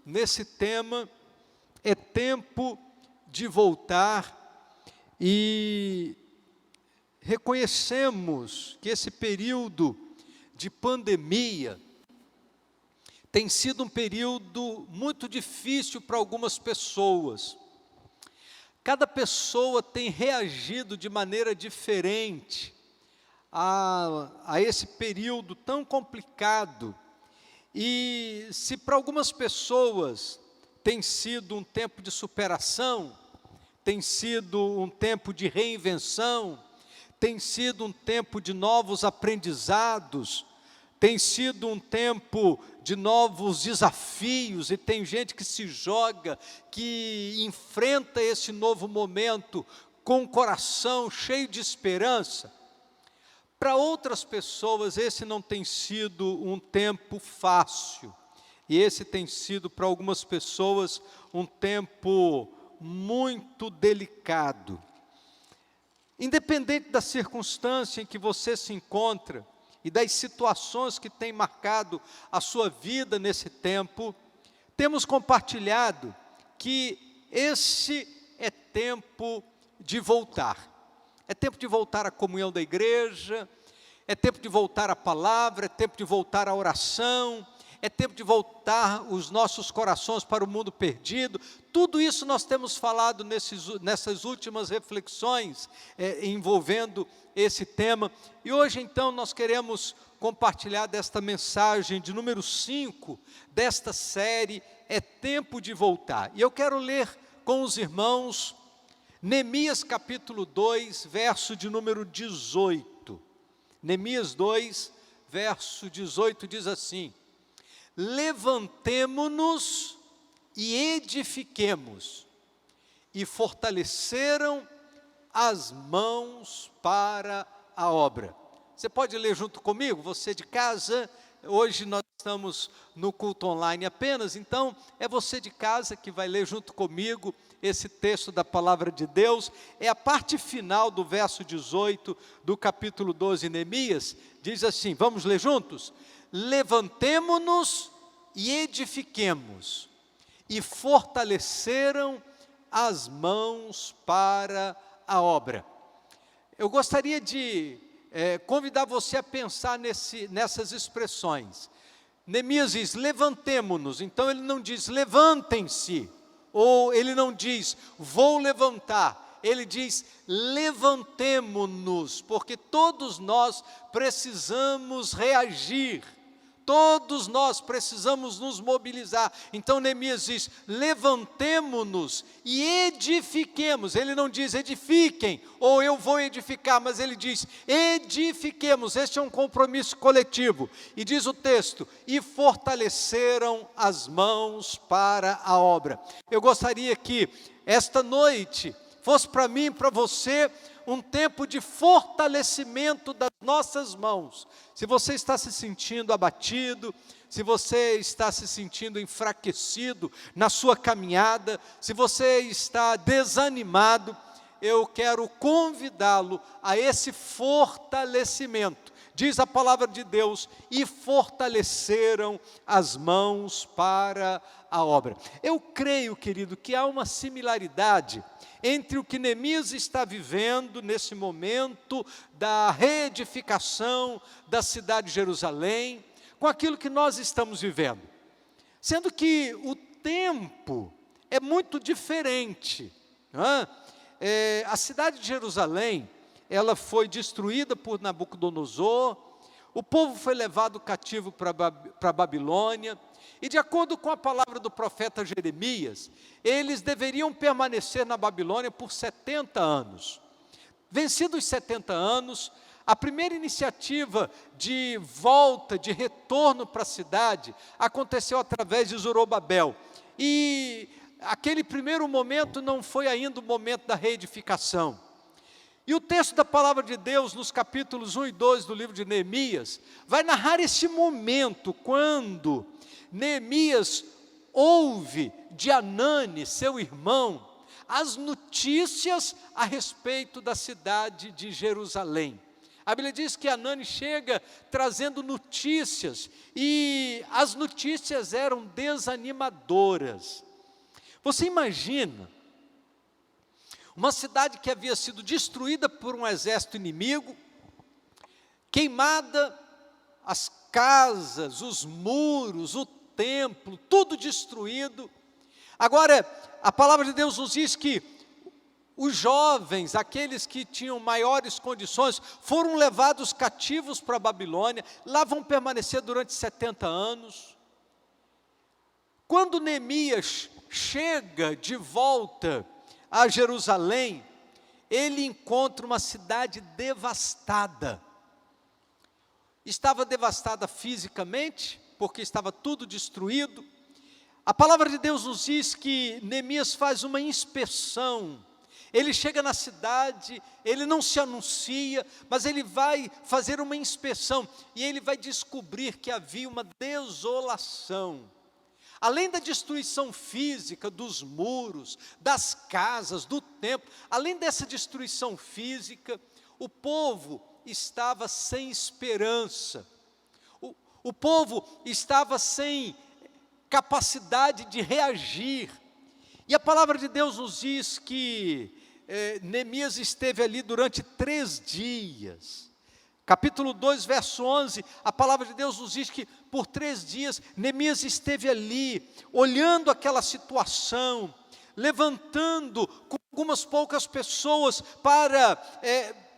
Nesse tema, é tempo de voltar, e reconhecemos que esse período de pandemia tem sido um período muito difícil para algumas pessoas. Cada pessoa tem reagido de maneira diferente a esse período tão complicado. E se para algumas pessoas tem sido um tempo de superação, tem sido um tempo de reinvenção, tem sido um tempo de novos aprendizados, tem sido um tempo de novos desafios, e tem gente que se joga, que enfrenta esse novo momento com o coração cheio de esperança. Para outras pessoas, esse não tem sido um tempo fácil, e esse tem sido para algumas pessoas um tempo muito delicado. Independente da circunstância em que você se encontra, e das situações que têm marcado a sua vida nesse tempo, temos compartilhado que esse é tempo de voltar. É tempo de voltar à comunhão da igreja, é tempo de voltar à palavra, é tempo de voltar à oração, é tempo de voltar os nossos corações para o mundo perdido. Tudo isso nós temos falado nessas últimas reflexões envolvendo esse tema. E hoje então nós queremos compartilhar desta mensagem de número 5, desta série, É Tempo de Voltar. E eu quero ler com os irmãos Neemias capítulo 2, verso de número 18. Neemias 2, verso 18 diz assim: levantemo-nos e edifiquemos, e fortaleceram as mãos para a obra. Você pode ler junto comigo, você de casa? Hoje nós estamos no culto online apenas, então é você de casa que vai ler junto comigo esse texto da palavra de Deus. É a parte final do verso 18 do capítulo 12 de Neemias, diz assim, vamos ler juntos? Levantemo-nos e edifiquemos, e fortaleceram as mãos para a obra. Eu gostaria de convidar você a pensar nessas expressões. Neemias diz, levantemo-nos, então ele não diz levantem-se, ou ele não diz vou levantar, ele diz levantemo-nos, porque todos nós precisamos reagir, todos nós precisamos nos mobilizar. Então Neemias diz, levantemo-nos e edifiquemos. Ele não diz edifiquem, ou eu vou edificar, mas ele diz edifiquemos. Este é um compromisso coletivo. E diz o texto, e fortaleceram as mãos para a obra. Eu gostaria que esta noite fosse para mim e para você um tempo de fortalecimento das nossas mãos. Se você está se sentindo abatido, se você está se sentindo enfraquecido na sua caminhada, se você está desanimado, eu quero convidá-lo a esse fortalecimento. Diz a palavra de Deus, e fortaleceram as mãos para a obra. Eu creio, querido, que há uma similaridade entre o que Neemias está vivendo nesse momento da reedificação da cidade de Jerusalém, com aquilo que nós estamos vivendo. Sendo que o tempo é muito diferente. A cidade de Jerusalém, ela foi destruída por Nabucodonosor, o povo foi levado cativo para a Babilônia, e de acordo com a palavra do profeta Jeremias, eles deveriam permanecer na Babilônia por 70 anos. Vencidos os 70 anos, a primeira iniciativa de volta, de retorno para a cidade, aconteceu através de Zorobabel. E aquele primeiro momento não foi ainda o momento da reedificação. E o texto da palavra de Deus, nos capítulos 1 e 2 do livro de Neemias, vai narrar esse momento, quando Neemias ouve de Anani, seu irmão, as notícias a respeito da cidade de Jerusalém. A Bíblia diz que Anani chega trazendo notícias, e as notícias eram desanimadoras. Você imagina uma cidade que havia sido destruída por um exército inimigo, queimada, as casas, os muros, o templo, tudo destruído. Agora, a palavra de Deus nos diz que os jovens, aqueles que tinham maiores condições, foram levados cativos para a Babilônia, lá vão permanecer durante 70 anos. Quando Neemias chega de volta a Jerusalém, ele encontra uma cidade devastada. Estava devastada fisicamente, porque estava tudo destruído. A palavra de Deus nos diz que Neemias faz uma inspeção. Ele chega na cidade, ele não se anuncia, mas ele vai fazer uma inspeção, e ele vai descobrir que havia uma desolação. Além da destruição física dos muros, das casas, do templo, além dessa destruição física, o povo estava sem esperança. O povo estava sem capacidade de reagir. E a palavra de Deus nos diz que Neemias esteve ali durante 3 dias. Capítulo 2, verso 11, a palavra de Deus nos diz que por 3 dias Neemias esteve ali, olhando aquela situação, levantando com algumas poucas pessoas para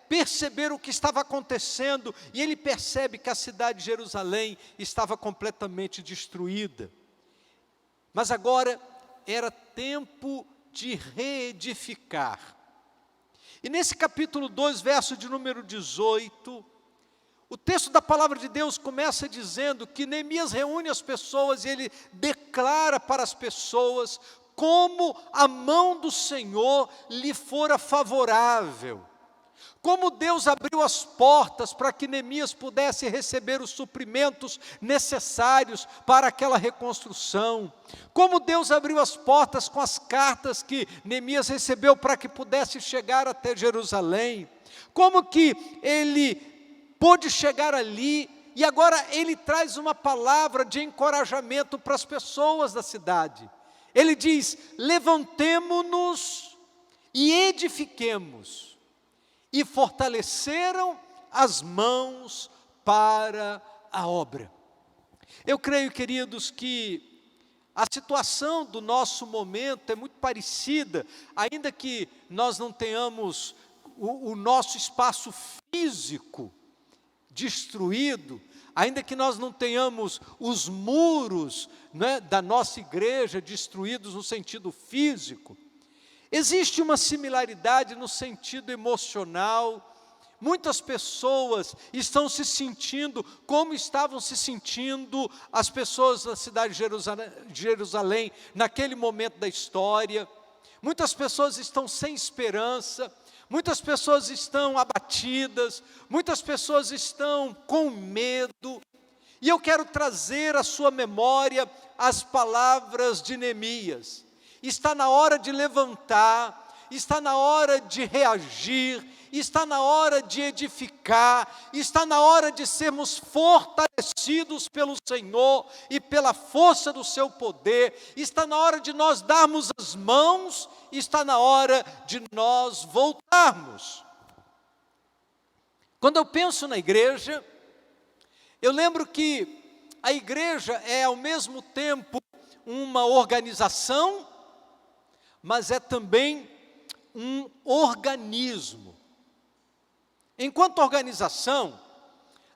perceber o que estava acontecendo, e ele percebe que a cidade de Jerusalém estava completamente destruída. Mas agora era tempo de reedificar. E nesse capítulo 2, verso de número 18, o texto da palavra de Deus começa dizendo que Neemias reúne as pessoas e ele declara para as pessoas como a mão do Senhor lhe fora favorável. Como Deus abriu as portas para que Neemias pudesse receber os suprimentos necessários para aquela reconstrução. Como Deus abriu as portas com as cartas que Neemias recebeu para que pudesse chegar até Jerusalém. Como que ele pôde chegar ali, e agora ele traz uma palavra de encorajamento para as pessoas da cidade. Ele diz: levantemo-nos e edifiquemos. E fortaleceram as mãos para a obra. Eu creio, queridos, que a situação do nosso momento é muito parecida, ainda que nós não tenhamos o nosso espaço físico destruído, ainda que nós não tenhamos os muros, né, da nossa igreja destruídos no sentido físico, existe uma similaridade no sentido emocional. Muitas pessoas estão se sentindo como estavam se sentindo as pessoas da cidade de Jerusalém naquele momento da história. Muitas pessoas estão sem esperança, muitas pessoas estão abatidas, muitas pessoas estão com medo. E eu quero trazer à sua memória as palavras de Neemias. Está na hora de levantar, está na hora de reagir, está na hora de edificar, está na hora de sermos fortalecidos pelo Senhor e pela força do seu poder, está na hora de nós darmos as mãos, está na hora de nós voltarmos. Quando eu penso na igreja, eu lembro que a igreja é ao mesmo tempo uma organização, mas é também um organismo. Enquanto organização,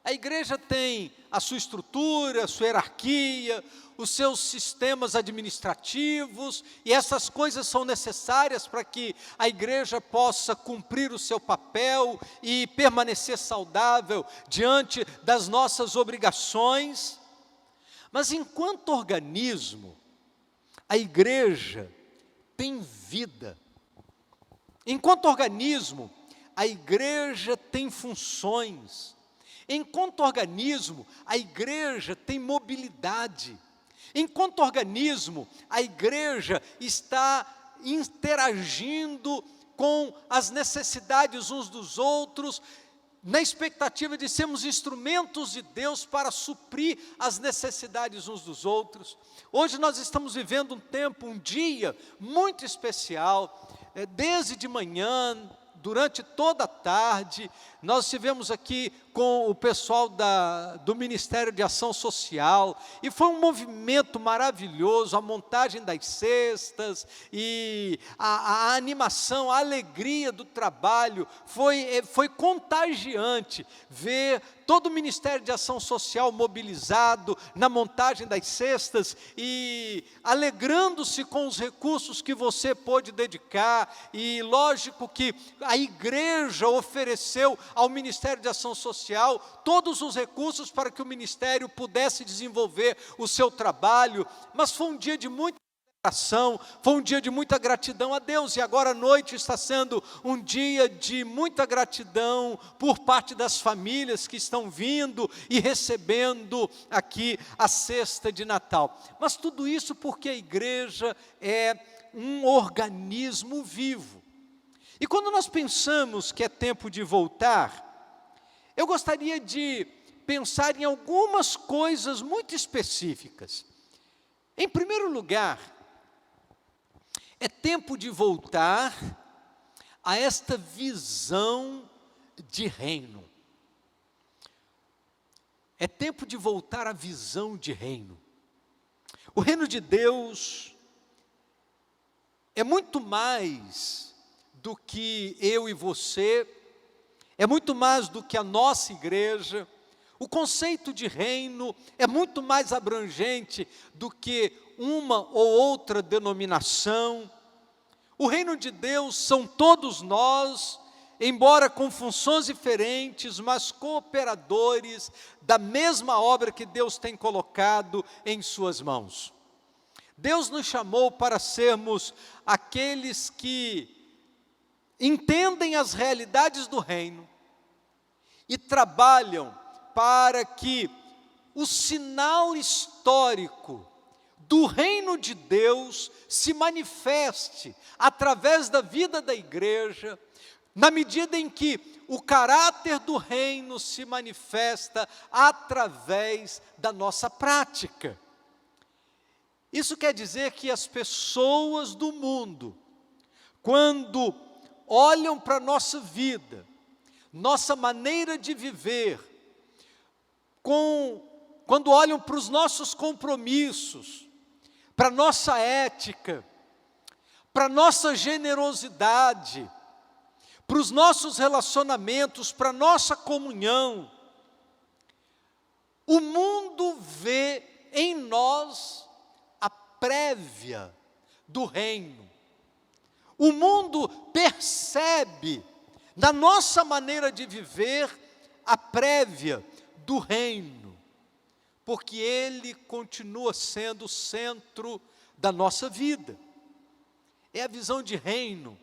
a igreja tem a sua estrutura, a sua hierarquia, os seus sistemas administrativos, e essas coisas são necessárias para que a igreja possa cumprir o seu papel e permanecer saudável diante das nossas obrigações. Mas enquanto organismo, a igreja tem vida. Enquanto organismo, a igreja tem funções. Enquanto organismo, a igreja tem mobilidade. Enquanto organismo, a igreja está interagindo com as necessidades uns dos outros, na expectativa de sermos instrumentos de Deus para suprir as necessidades uns dos outros. Hoje nós estamos vivendo um tempo, um dia muito especial, desde de manhã, durante toda a tarde, nós estivemos aqui com o pessoal do Ministério de Ação Social, e foi um movimento maravilhoso, a montagem das cestas, e a animação, a alegria do trabalho, foi contagiante ver todo o Ministério de Ação Social mobilizado na montagem das cestas, e alegrando-se com os recursos que você pôde dedicar, e lógico que a igreja ofereceu ao Ministério de Ação Social todos os recursos para que o ministério pudesse desenvolver o seu trabalho, mas foi um dia de muita oração, foi um dia de muita gratidão a Deus, e agora à noite está sendo um dia de muita gratidão por parte das famílias que estão vindo e recebendo aqui a cesta de Natal. Mas tudo isso porque a igreja é um organismo vivo. E quando nós pensamos que é tempo de voltar, eu gostaria de pensar em algumas coisas muito específicas. Em primeiro lugar, é tempo de voltar a esta visão de reino. É tempo de voltar à visão de reino. O reino de Deus é muito mais do que eu e você, é muito mais do que a nossa igreja. O conceito de reino é muito mais abrangente do que uma ou outra denominação. O reino de Deus são todos nós, embora com funções diferentes, mas cooperadores da mesma obra que Deus tem colocado em suas mãos. Deus nos chamou para sermos aqueles que entendem as realidades do reino e trabalham para que o sinal histórico do reino de Deus se manifeste através da vida da igreja, na medida em que o caráter do reino se manifesta através da nossa prática. Isso quer dizer que as pessoas do mundo, quando olham para a nossa vida, nossa maneira de viver, quando olham para os nossos compromissos, para a nossa ética, para a nossa generosidade, para os nossos relacionamentos, para a nossa comunhão, o mundo vê em nós a prévia do reino. O mundo percebe na nossa maneira de viver a prévia do reino, porque ele continua sendo o centro da nossa vida. É a visão de reino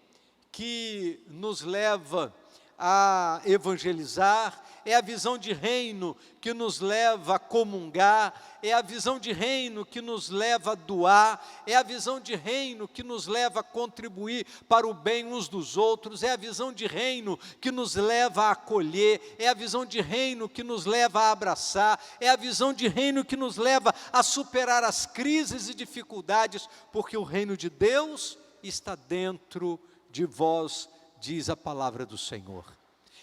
que nos leva a evangelizar, é a visão de reino que nos leva a comungar, é a visão de reino que nos leva a doar, é a visão de reino que nos leva a contribuir para o bem uns dos outros, é a visão de reino que nos leva a acolher, é a visão de reino que nos leva a abraçar, é a visão de reino que nos leva a superar as crises e dificuldades, porque o reino de Deus está dentro de vós, diz a palavra do Senhor.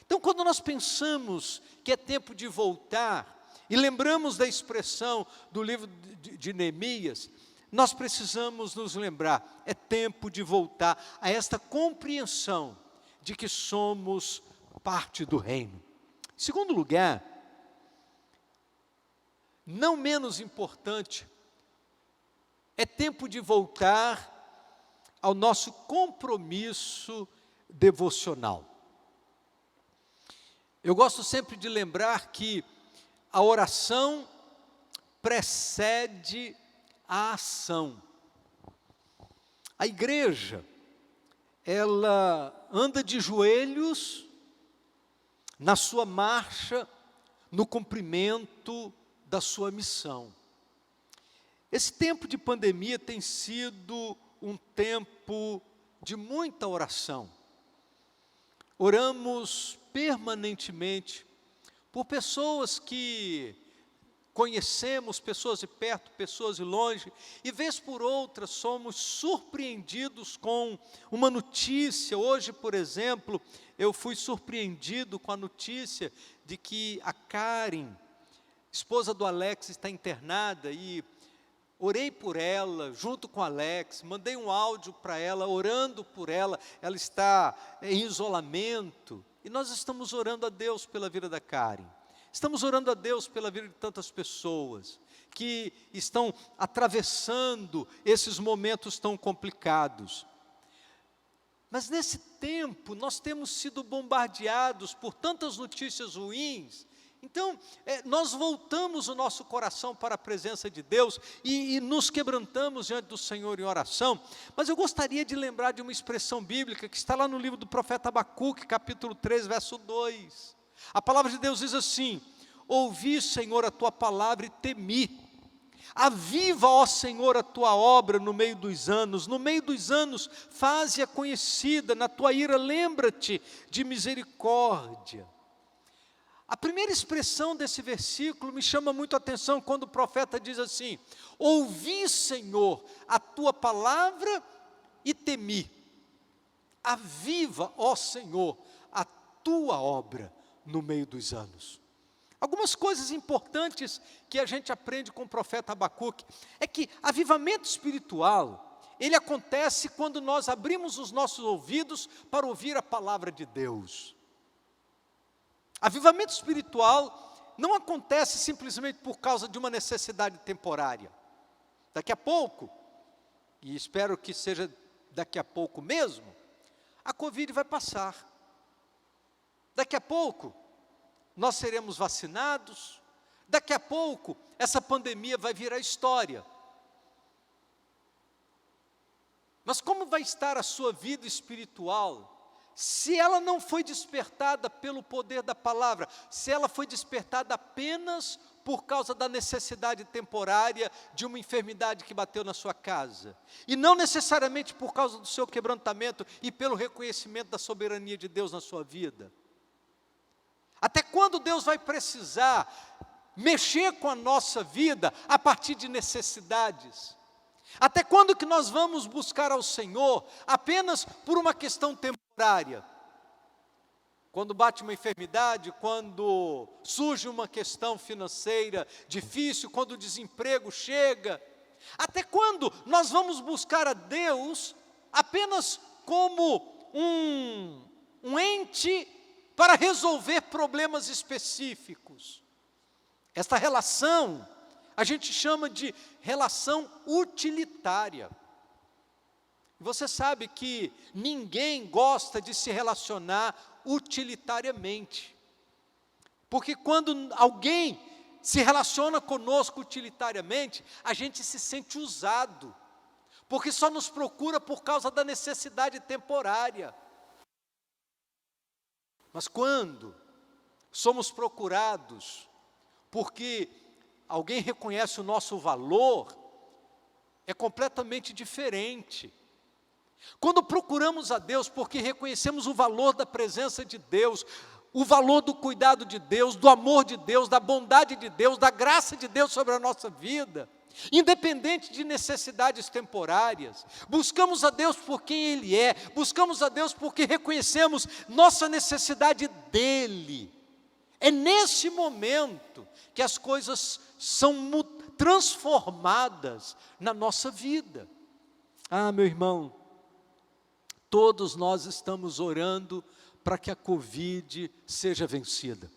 Então, quando nós pensamos que é tempo de voltar, e lembramos da expressão do livro de Neemias, nós precisamos nos lembrar, é tempo de voltar a esta compreensão de que somos parte do reino. Em segundo lugar, não menos importante, é tempo de voltar ao nosso compromisso devocional. Eu gosto sempre de lembrar que a oração precede a ação. A igreja, ela anda de joelhos na sua marcha, no cumprimento da sua missão. Esse tempo de pandemia tem sido um tempo de muita oração. Oramos permanentemente por pessoas que conhecemos, pessoas de perto, pessoas de longe, e vez por outra somos surpreendidos com uma notícia. Hoje, por exemplo, eu fui surpreendido com a notícia de que a Karen, esposa do Alex, está internada, e orei por ela, junto com o Alex, mandei um áudio para ela, orando por ela. Ela está em isolamento, e nós estamos orando a Deus pela vida da Karen. Estamos orando a Deus pela vida de tantas pessoas que estão atravessando esses momentos tão complicados. Mas nesse tempo, nós temos sido bombardeados por tantas notícias ruins. Então, nós voltamos o nosso coração para a presença de Deus e nos quebrantamos diante do Senhor em oração. Mas eu gostaria de lembrar de uma expressão bíblica que está lá no livro do profeta Abacuque, capítulo 3, verso 2. A palavra de Deus diz assim: ouvi, Senhor, a tua palavra e temi. Aviva, ó Senhor, a tua obra no meio dos anos. No meio dos anos, faze-a conhecida. Na tua ira, lembra-te de misericórdia. A primeira expressão desse versículo me chama muito a atenção quando o profeta diz assim: ouvi, Senhor, a tua palavra e temi. Aviva, ó Senhor, a tua obra no meio dos anos. Algumas coisas importantes que a gente aprende com o profeta Abacuque é que avivamento espiritual, ele acontece quando nós abrimos os nossos ouvidos para ouvir a palavra de Deus. Avivamento espiritual não acontece simplesmente por causa de uma necessidade temporária. Daqui a pouco, e espero que seja daqui a pouco mesmo, a Covid vai passar. Daqui a pouco, nós seremos vacinados. Daqui a pouco, essa pandemia vai virar história. Mas como vai estar a sua vida espiritual, se ela não foi despertada pelo poder da palavra, se ela foi despertada apenas por causa da necessidade temporária de uma enfermidade que bateu na sua casa, e não necessariamente por causa do seu quebrantamento e pelo reconhecimento da soberania de Deus na sua vida? Até quando Deus vai precisar mexer com a nossa vida a partir de necessidades? Até quando que nós vamos buscar ao Senhor apenas por uma questão temporária? Quando bate uma enfermidade, quando surge uma questão financeira difícil, quando o desemprego chega. Até quando nós vamos buscar a Deus apenas como um ente para resolver problemas específicos? Esta relação a gente chama de relação utilitária. Você sabe que ninguém gosta de se relacionar utilitariamente, porque quando alguém se relaciona conosco utilitariamente, a gente se sente usado, porque só nos procura por causa da necessidade temporária. Mas quando somos procurados porque alguém reconhece o nosso valor, é completamente diferente. Quando procuramos a Deus porque reconhecemos o valor da presença de Deus, o valor do cuidado de Deus, do amor de Deus, da bondade de Deus, da graça de Deus sobre a nossa vida, independente de necessidades temporárias, buscamos a Deus por quem Ele é, buscamos a Deus porque reconhecemos nossa necessidade dEle. É nesse momento que as coisas são transformadas na nossa vida. Ah, meu irmão, todos nós estamos orando para que a Covid seja vencida.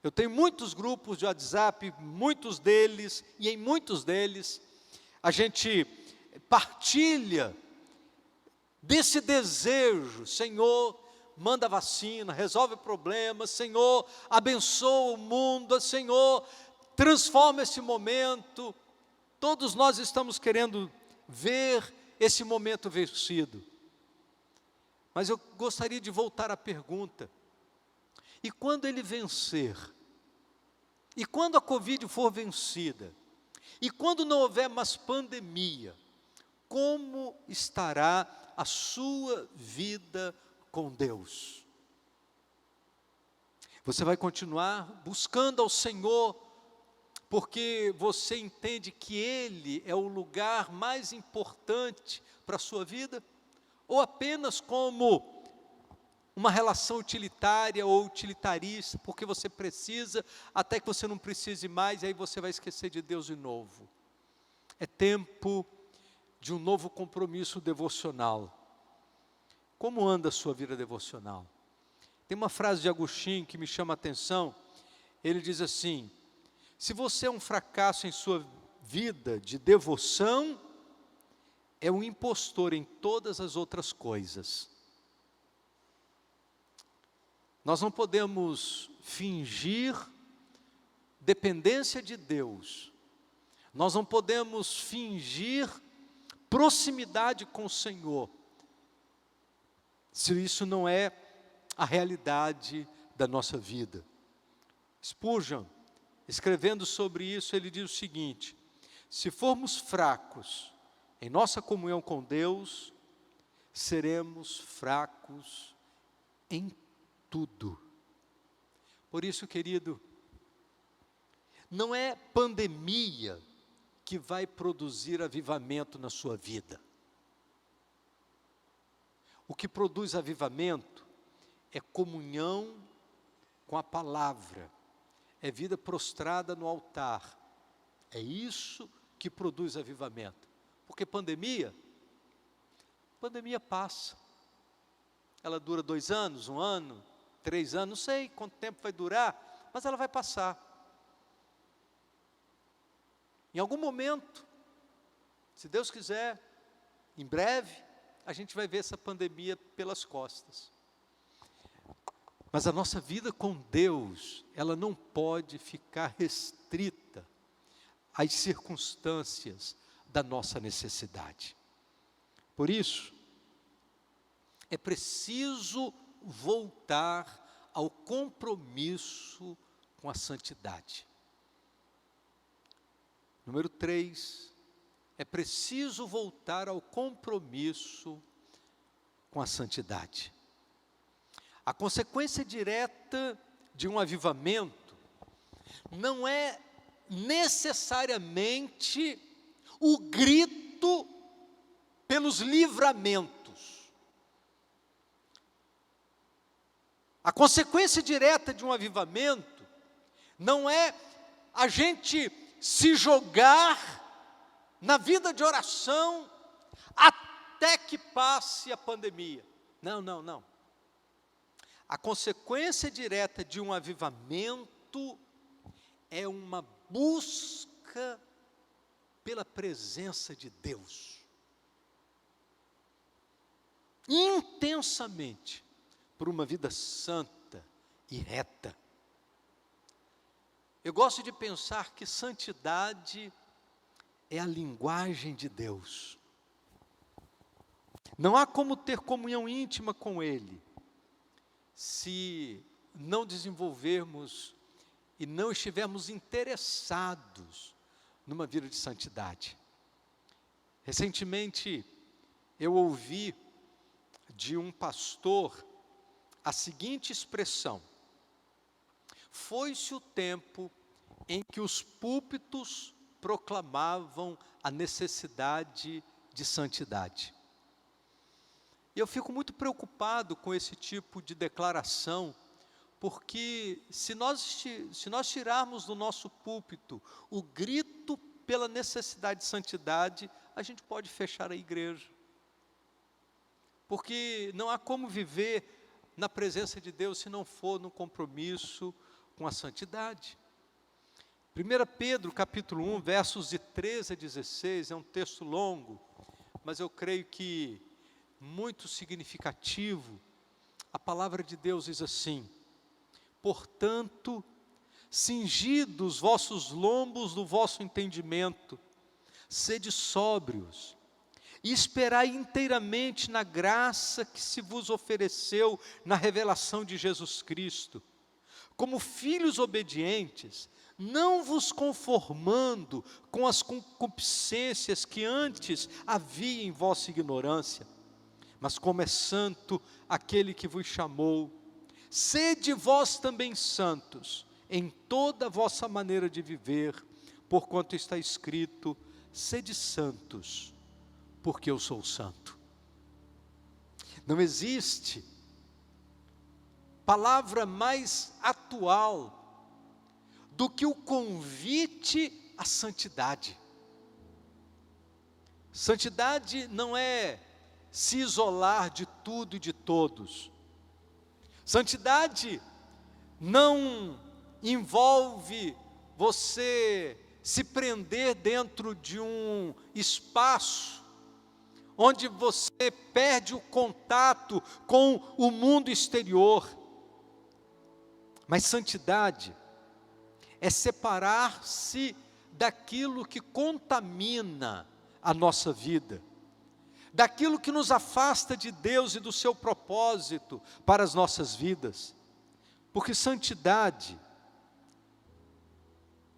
Eu tenho muitos grupos de WhatsApp, muitos deles, e em muitos deles, a gente partilha desse desejo: Senhor, manda vacina, resolve problemas, Senhor, abençoa o mundo, Senhor, transforma esse momento. Todos nós estamos querendo ver esse momento vencido. Mas eu gostaria de voltar à pergunta: e quando ele vencer? E quando a Covid for vencida? E quando não houver mais pandemia? Como estará a sua vida com Deus? Você vai continuar buscando ao Senhor, porque você entende que Ele é o lugar mais importante para a sua vida? Ou apenas como uma relação utilitária ou utilitarista, porque você precisa, até que você não precise mais, e aí você vai esquecer de Deus de novo? É tempo de um novo compromisso devocional. Como anda a sua vida devocional? Tem uma frase de Agostinho que me chama a atenção. Ele diz assim: se você é um fracasso em sua vida de devoção, é um impostor em todas as outras coisas. Nós não podemos fingir dependência de Deus. Nós não podemos fingir proximidade com o Senhor, se isso não é a realidade da nossa vida. Spurgeon, escrevendo sobre isso, ele diz o seguinte: se formos fracos em nossa comunhão com Deus, seremos fracos em tudo. Por isso, querido, não é pandemia que vai produzir avivamento na sua vida. O que produz avivamento é comunhão com a palavra, é vida prostrada no altar. É isso que produz avivamento. Porque pandemia passa. Ela dura 2 anos, 1 ano, 3 anos, não sei quanto tempo vai durar, mas ela vai passar. Em algum momento, se Deus quiser, em breve, a gente vai ver essa pandemia pelas costas. Mas a nossa vida com Deus, ela não pode ficar restrita às circunstâncias da nossa necessidade. Por isso, é preciso voltar ao compromisso com a santidade. Número 3, é preciso voltar ao compromisso com a santidade. A consequência direta de um avivamento não é necessariamente o grito pelos livramentos. A consequência direta de um avivamento não é a gente se jogar na vida de oração até que passe a pandemia. Não. A consequência direta de um avivamento é uma busca pela presença de Deus. Intensamente, por uma vida santa e reta. Eu gosto de pensar que santidade é a linguagem de Deus. Não há como ter comunhão íntima com Ele, se não desenvolvermos e não estivermos interessados numa vida de santidade. Recentemente, eu ouvi de um pastor a seguinte expressão: foi-se o tempo em que os púlpitos proclamavam a necessidade de santidade. E eu fico muito preocupado com esse tipo de declaração, porque se nós tirarmos do nosso púlpito o grito pela necessidade de santidade, a gente pode fechar a igreja. Porque não há como viver na presença de Deus se não for no compromisso com a santidade. 1 Pedro capítulo 1, versos de 13 a 16, é um texto longo, mas eu creio que muito significativo. A palavra de Deus diz assim: portanto, cingidos os vossos lombos do vosso entendimento, sede sóbrios, e esperai inteiramente na graça que se vos ofereceu na revelação de Jesus Cristo. Como filhos obedientes, não vos conformando com as concupiscências que antes havia em vossa ignorância, mas como é santo aquele que vos chamou, Sede vós também santos em toda a vossa maneira de viver, porquanto está escrito: sede santos, porque eu sou santo. Não existe palavra mais atual do que o convite à santidade. Santidade não é se isolar de tudo e de todos. Santidade não envolve você se prender dentro de um espaço onde você perde o contato com o mundo exterior. Mas santidade é separar-se daquilo que contamina a nossa vida, daquilo que nos afasta de Deus e do seu propósito para as nossas vidas. Porque santidade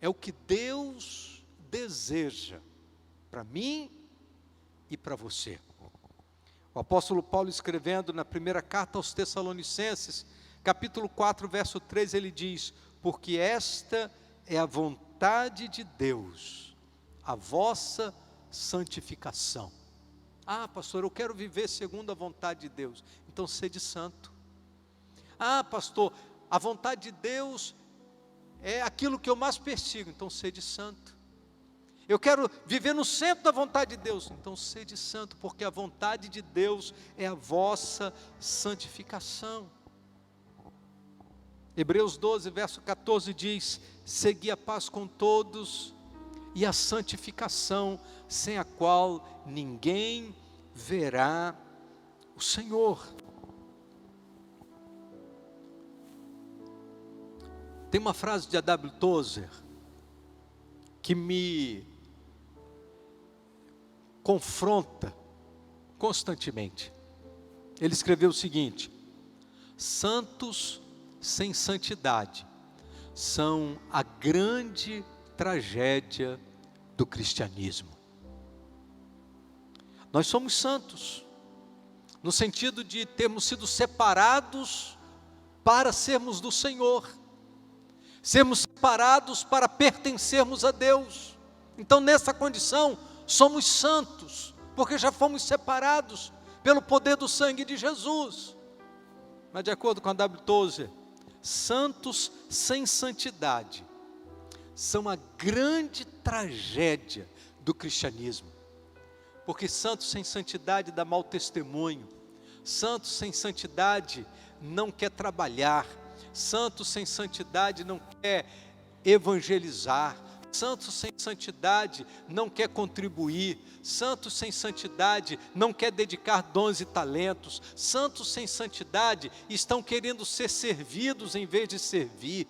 é o que Deus deseja para mim e para você. O apóstolo Paulo, escrevendo na primeira carta aos Tessalonicenses, capítulo 4, verso 3, ele diz: porque esta é a vontade de Deus, a vossa santificação. Ah, pastor, eu quero viver segundo a vontade de Deus. Então sede santo. Ah, pastor, a vontade de Deus é aquilo que eu mais persigo. Então sede santo. Eu quero viver no centro da vontade de Deus. Então sede santo, porque a vontade de Deus é a vossa santificação. Hebreus 12, verso 14 diz: segui a paz com todos e a santificação, sem a qual ninguém verá o Senhor. Tem uma frase de A.W. Tozer que me confronta constantemente. Ele escreveu o seguinte: santos sem santidade são a grande tragédia do cristianismo. Nós somos santos, no sentido de termos sido separados para sermos do Senhor, sermos separados para pertencermos a Deus. Então, nessa condição, somos santos, porque já fomos separados pelo poder do sangue de Jesus. Mas, de acordo com a A.W. Tozer, santos sem santidade são a grande tragédia do cristianismo. Porque santo sem santidade dá mau testemunho, santo sem santidade não quer trabalhar, santo sem santidade não quer evangelizar, santo sem santidade não quer contribuir, santo sem santidade não quer dedicar dons e talentos, santos sem santidade estão querendo ser servidos em vez de servir.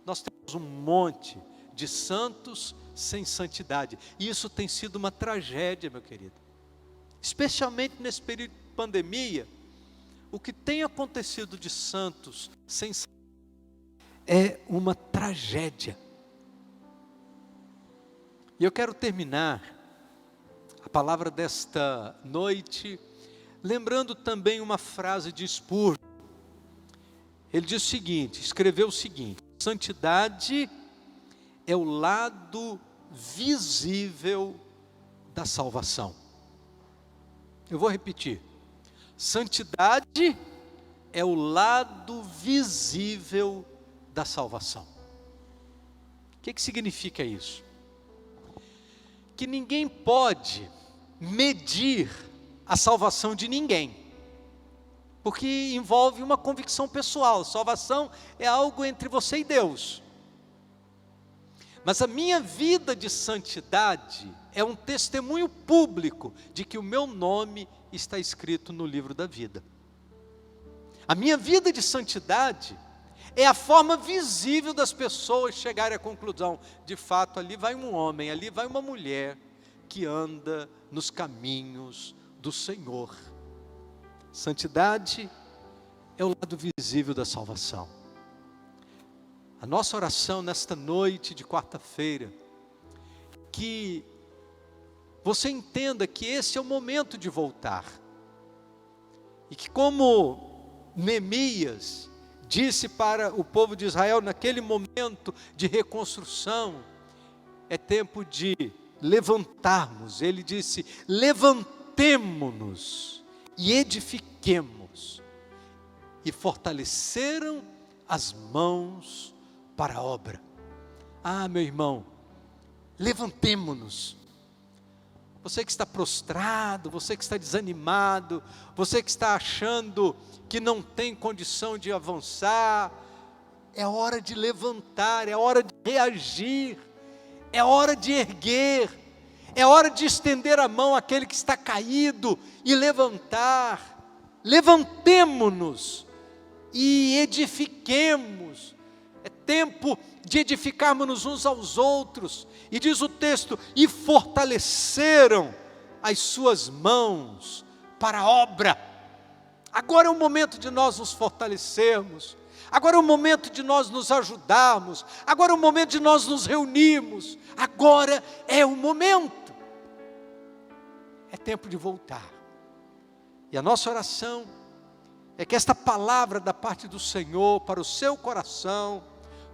Nós temos um monte de santos sem santidade, e isso tem sido uma tragédia, meu querido. Especialmente nesse período de pandemia, o que tem acontecido de santos sem santidade é uma tragédia. E eu quero terminar a palavra desta noite lembrando também uma frase de Spurgeon. Ele diz o seguinte, escreveu o seguinte: santidade é o lado visível da salvação. Eu vou repetir: santidade é o lado visível da salvação. O que significa isso? Que ninguém pode medir a salvação de ninguém, porque envolve uma convicção pessoal. Salvação é algo entre você e Deus. Mas a minha vida de santidade é um testemunho público de que o meu nome está escrito no livro da vida. A minha vida de santidade é a forma visível das pessoas chegarem à conclusão: de fato, ali vai um homem, ali vai uma mulher que anda nos caminhos do Senhor. Santidade é o lado visível da salvação. A nossa oração nesta noite de quarta-feira, que você entenda que esse é o momento de voltar, e que, como Neemias, disse para o povo de Israel naquele momento de reconstrução: é tempo de levantarmos. Ele disse: levantemo-nos e edifiquemos. E fortaleceram as mãos para a obra. Ah, meu irmão, levantemo-nos. Você que está prostrado, você que está desanimado, você que está achando que não tem condição de avançar, é hora de levantar, é hora de reagir, é hora de erguer, é hora de estender a mão àquele que está caído e levantar. Levantemo-nos e edifiquemos. É tempo de edificarmos uns aos outros. E diz o texto: e fortaleceram as suas mãos para a obra. Agora é o momento de nós nos fortalecermos. Agora é o momento de nós nos ajudarmos. Agora é o momento de nós nos reunirmos. Agora é o momento. É tempo de voltar. E a nossa oração é que esta palavra da parte do Senhor para o seu coração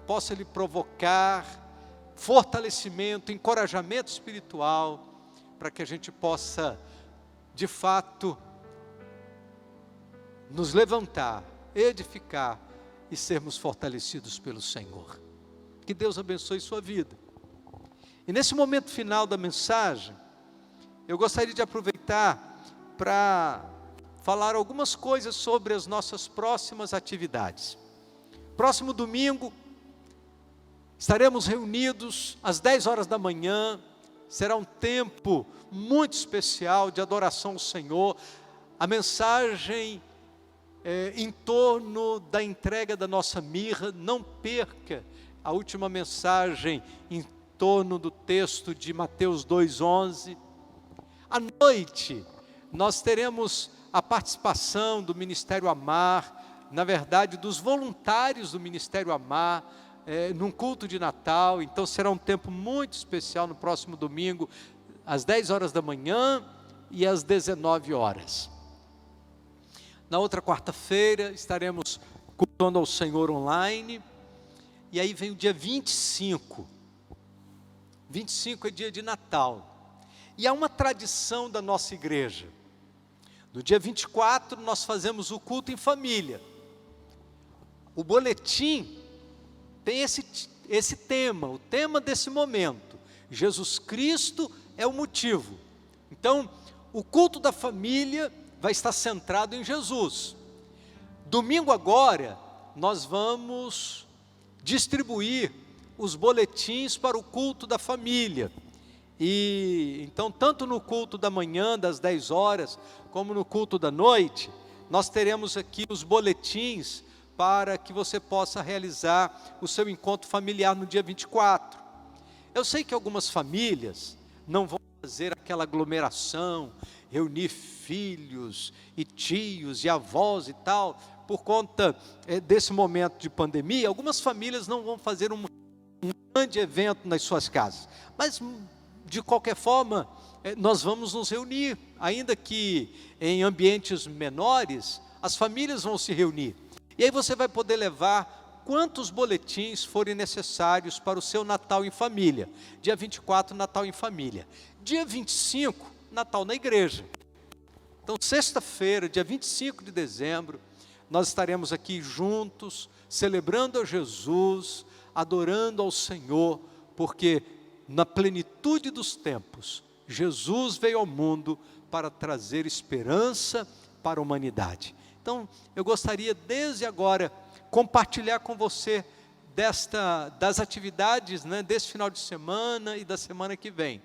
possa lhe provocar fortalecimento, encorajamento espiritual, para que a gente possa, de fato, nos levantar, edificar e sermos fortalecidos pelo Senhor. Que Deus abençoe sua vida. E nesse momento final da mensagem, eu gostaria de aproveitar para falar algumas coisas sobre as nossas próximas atividades. Próximo domingo, estaremos reunidos às 10 horas da manhã. Será um tempo muito especial de adoração ao Senhor. A mensagem em torno da entrega da nossa mirra. Não perca a última mensagem em torno do texto de Mateus 2,11. À noite, nós teremos a participação do Ministério Amar, na verdade, dos voluntários do Ministério Amar, num culto de Natal. Então será um tempo muito especial no próximo domingo, às 10 horas da manhã e às 19 horas. Na outra quarta-feira estaremos cultuando ao Senhor online. E aí vem o dia 25. 25 é dia de Natal. E há uma tradição da nossa igreja. No dia 24 nós fazemos o culto em família. O boletim tem esse tema, o tema desse momento. Jesus Cristo é o motivo. Então, o culto da família vai estar centrado em Jesus. Domingo agora, nós vamos distribuir os boletins para o culto da família. E então, tanto no culto da manhã, das 10 horas, como no culto da noite, nós teremos aqui os boletins para que você possa realizar o seu encontro familiar no dia 24. Eu sei que algumas famílias não vão fazer aquela aglomeração, reunir filhos e tios e avós e tal, por conta desse momento de pandemia. Algumas famílias não vão fazer um grande evento nas suas casas, mas de qualquer forma, nós vamos nos reunir, ainda que em ambientes menores, as famílias vão se reunir. E aí você vai poder levar quantos boletins forem necessários para o seu Natal em família. Dia 24, Natal em família. Dia 25, Natal na igreja. Então, sexta-feira, dia 25 de dezembro, nós estaremos aqui juntos, celebrando a Jesus, adorando ao Senhor, porque na plenitude dos tempos, Jesus veio ao mundo para trazer esperança para a humanidade. Então, eu gostaria desde agora compartilhar com você das atividades, desse final de semana e da semana que vem,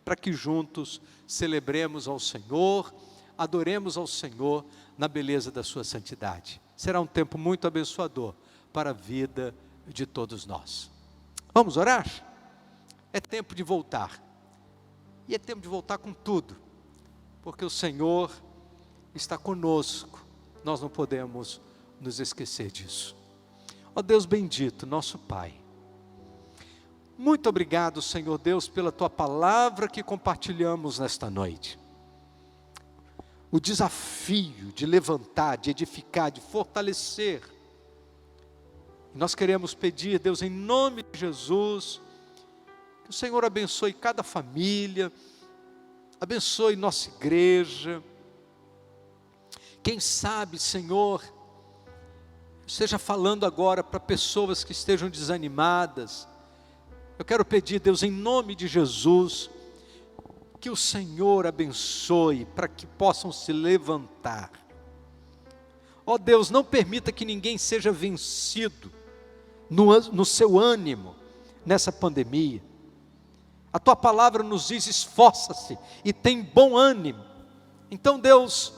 para que juntos celebremos ao Senhor, adoremos ao Senhor na beleza da sua santidade. Será um tempo muito abençoador para a vida de todos nós. Vamos orar? É tempo de voltar. E é tempo de voltar com tudo, porque o Senhor está conosco. Nós não podemos nos esquecer disso. Ó Deus bendito, nosso Pai, muito obrigado, Senhor Deus, pela Tua palavra que compartilhamos nesta noite. O desafio de levantar, de edificar, de fortalecer Nós queremos pedir, Deus, em nome de Jesus, que o Senhor abençoe cada família, abençoe nossa igreja. Quem sabe, Senhor, esteja falando agora para pessoas que estejam desanimadas. Eu quero pedir, Deus, em nome de Jesus, que o Senhor abençoe para que possam se levantar. Ó Deus, não permita que ninguém seja vencido no seu ânimo nessa pandemia. A tua palavra nos diz: esforça-se e tem bom ânimo. Então, Deus,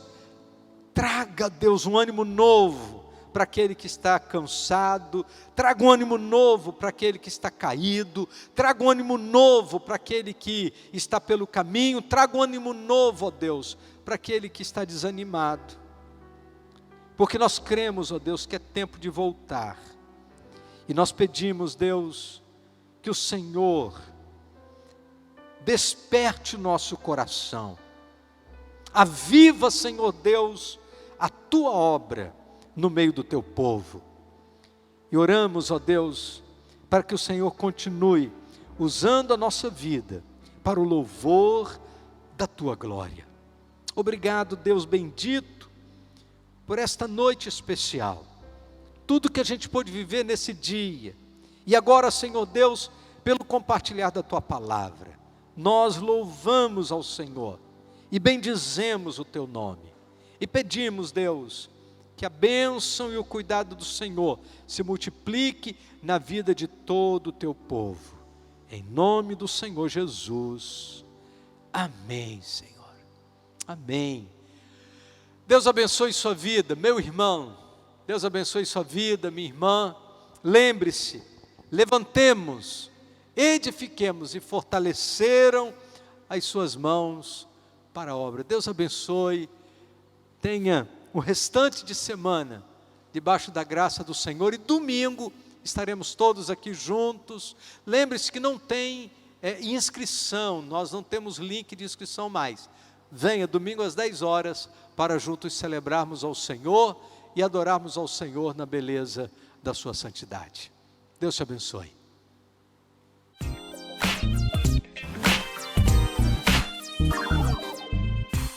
traga, Deus, um ânimo novo para aquele que está cansado, traga um ânimo novo para aquele que está caído, traga um ânimo novo para aquele que está pelo caminho, traga um ânimo novo, ó Deus, para aquele que está desanimado. Porque nós cremos, ó Deus, que é tempo de voltar. E nós pedimos, Deus, que o Senhor desperte o nosso coração. Aviva, Senhor Deus, a tua obra no meio do teu povo. E oramos, ó Deus, para que o Senhor continue usando a nossa vida para o louvor da tua glória. Obrigado, Deus bendito, por esta noite especial, tudo que a gente pôde viver nesse dia, e agora, Senhor Deus, pelo compartilhar da tua palavra, nós louvamos ao Senhor, e bendizemos o teu nome, e pedimos, Deus, que a bênção e o cuidado do Senhor se multiplique na vida de todo o teu povo, em nome do Senhor Jesus, amém, Senhor, amém. Deus abençoe sua vida, meu irmão, Deus abençoe sua vida, minha irmã. Lembre-se, levantemos, edifiquemos, e fortaleceram as suas mãos para a obra. Deus abençoe, tenha o restante de semana debaixo da graça do Senhor, e domingo estaremos todos aqui juntos. Lembre-se que não tem inscrição, nós não temos link de inscrição mais. Venha domingo às 10 horas para juntos celebrarmos ao Senhor e adorarmos ao Senhor na beleza da sua santidade. Deus te abençoe.